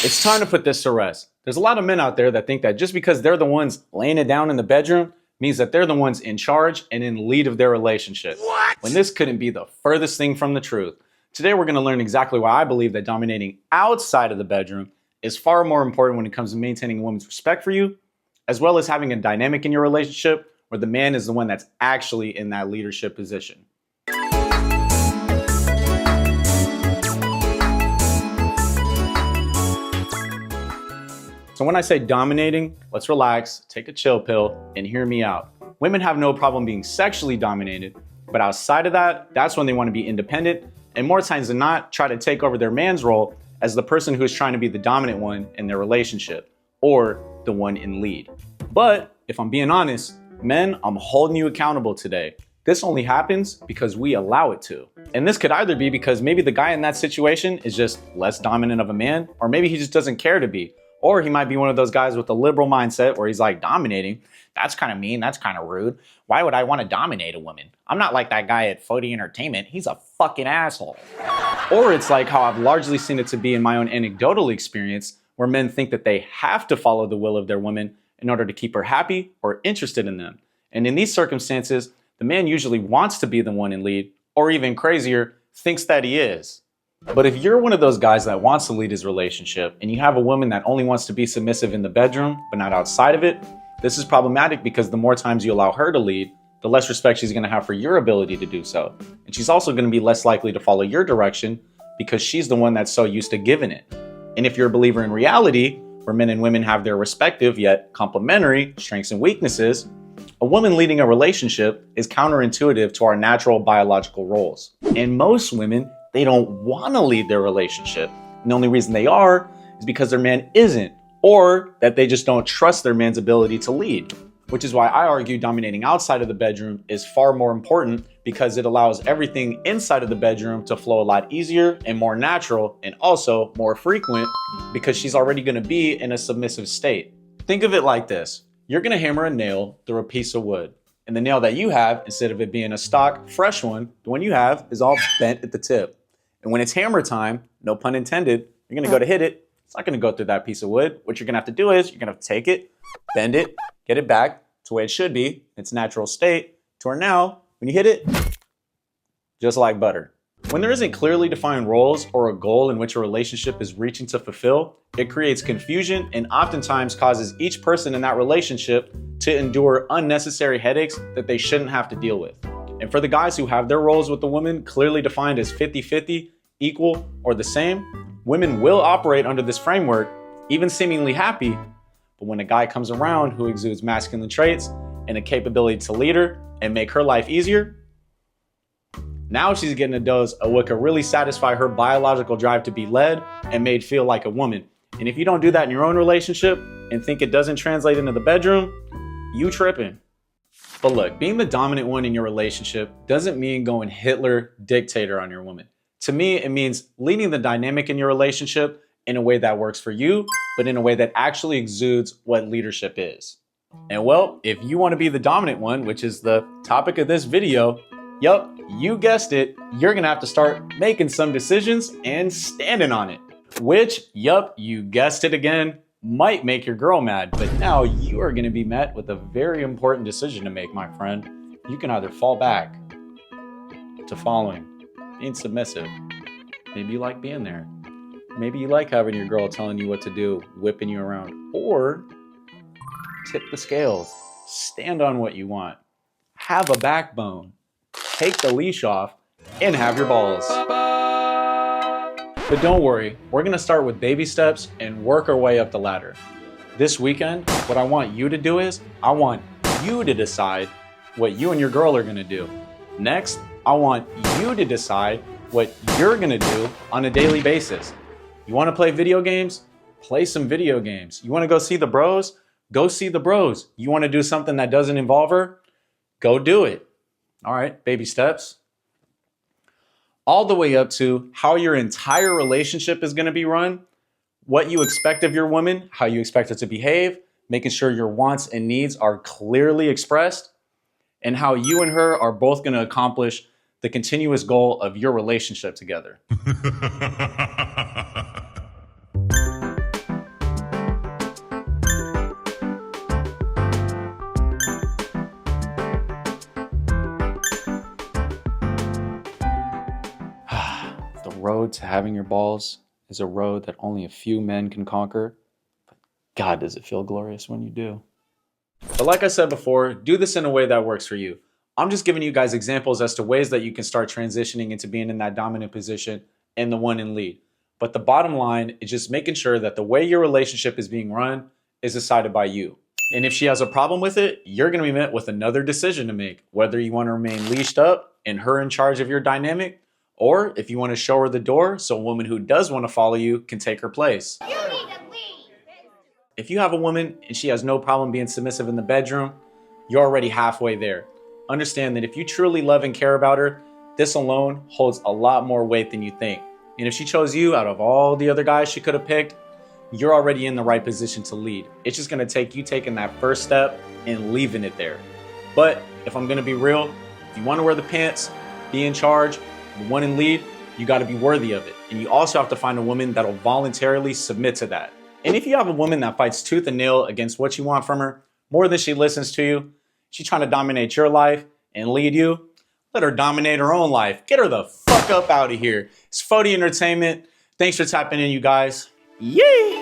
It's time to put this to rest. There's a lot of men out there that think that just because they're the ones laying it down in the bedroom means that they're the ones in charge and in lead of their relationship. What? When this couldn't be the furthest thing from the truth. Today we're going to learn exactly why I believe that dominating outside of the bedroom is far more important when it comes to maintaining a woman's respect for you, as well as having a dynamic in your relationship where the man is the one that's actually in that leadership position. So when I say dominating, let's relax, take a chill pill, and hear me out. Women have no problem being sexually dominated, but outside of that, that's when they want to be independent, and more times than not, try to take over their man's role as the person who's trying to be the dominant one in their relationship, or the one in lead. But if I'm being honest, men, I'm holding you accountable today. This only happens because we allow it to. And this could either be because maybe the guy in that situation is just less dominant of a man, or maybe he just doesn't care to be. Or he might be one of those guys with a liberal mindset where he's like, dominating? That's kind of mean, that's kind of rude. Why would I want to dominate a woman? I'm not like that guy at Foty Entertainment. He's a fucking asshole. Or it's like how I've largely seen it to be in my own anecdotal experience, where men think that they have to follow the will of their woman in order to keep her happy or interested in them. And in these circumstances, the man usually wants to be the one in lead, or even crazier, thinks that he is. But if you're one of those guys that wants to lead his relationship and you have a woman that only wants to be submissive in the bedroom but not outside of it, this is problematic because the more times you allow her to lead, the less respect she's going to have for your ability to do so. And she's also going to be less likely to follow your direction because she's the one that's so used to giving it. And if you're a believer in reality, where men and women have their respective yet complementary strengths and weaknesses, a woman leading a relationship is counterintuitive to our natural biological roles. And most women, they don't want to lead their relationship. And the only reason they are is because their man isn't, or that they just don't trust their man's ability to lead. Which is why I argue dominating outside of the bedroom is far more important, because it allows everything inside of the bedroom to flow a lot easier and more natural, and also more frequent because she's already going to be in a submissive state. Think of it like this. You're going to hammer a nail through a piece of wood. And the nail that you have, instead of it being a stock, fresh one, the one you have is all bent at the tip. And when it's hammer time, no pun intended, you're going to go to hit it. It's not going to go through that piece of wood. What you're going to have to do is you're going to have to take it, bend it, get it back to the way it should be, its natural state, to where now, when you hit it, just like butter. When there isn't clearly defined roles or a goal in which a relationship is reaching to fulfill, it creates confusion and oftentimes causes each person in that relationship to endure unnecessary headaches that they shouldn't have to deal with. And for the guys who have their roles with the woman clearly defined as 50-50, equal, or the same, women will operate under this framework, even seemingly happy. But when a guy comes around who exudes masculine traits and a capability to lead her and make her life easier, now she's getting a dose of what could really satisfy her biological drive to be led and made feel like a woman. And if you don't do that in your own relationship and think it doesn't translate into the bedroom, you tripping. But look, being the dominant one in your relationship doesn't mean going Hitler dictator on your woman. To me, it means leading the dynamic in your relationship in a way that works for you, but in a way that actually exudes what leadership is. And well, if you want to be the dominant one, which is the topic of this video, yup, you guessed it, you're gonna have to start making some decisions and standing on it. Which, yup, you guessed it again, might make your girl mad, but now you are going to be met with a very important decision to make, my friend. You can either fall back to following, being submissive. Maybe you like being there. Maybe you like having your girl telling you what to do, whipping you around, or tip the scales, stand on what you want, have a backbone, take the leash off, and have your balls. But don't worry, we're gonna start with baby steps and work our way up the ladder. This weekend, what I want you to do is, I want you to decide what you and your girl are gonna do. Next, I want you to decide what you're gonna do on a daily basis. You wanna play video games? Play some video games. You wanna go see the bros? Go see the bros. You wanna do something that doesn't involve her? Go do it. All right, baby steps. All the way up to how your entire relationship is going to be run, what you expect of your woman, how you expect her to behave, making sure your wants and needs are clearly expressed, and how you and her are both going to accomplish the continuous goal of your relationship together. road to having your balls is a road that only a few men can conquer. But God, does it feel glorious when you do. But like I said before, do this in a way that works for you. I'm just giving you guys examples as to ways that you can start transitioning into being in that dominant position and the one in lead. But the bottom line is just making sure that the way your relationship is being run is decided by you. And if she has a problem with it, you're going to be met with another decision to make, whether you want to remain leashed up and her in charge of your dynamic, or if you want to show her the door so a woman who does want to follow you can take her place. You need to leave. If you have a woman and she has no problem being submissive in the bedroom, you're already halfway there. Understand that if you truly love and care about her, this alone holds a lot more weight than you think. And if she chose you out of all the other guys she could have picked, you're already in the right position to lead. It's just gonna take you taking that first step and leaving it there. But if I'm gonna be real, if you wanna wear the pants, be in charge, the one in lead, you gotta be worthy of it. And you also have to find a woman that'll voluntarily submit to that. And if you have a woman that fights tooth and nail against what you want from her, more than she listens to you, she's trying to dominate your life and lead you, let her dominate her own life. Get her the fuck up out of here. It's Foty Entertainment. Thanks for tapping in, you guys. Yay!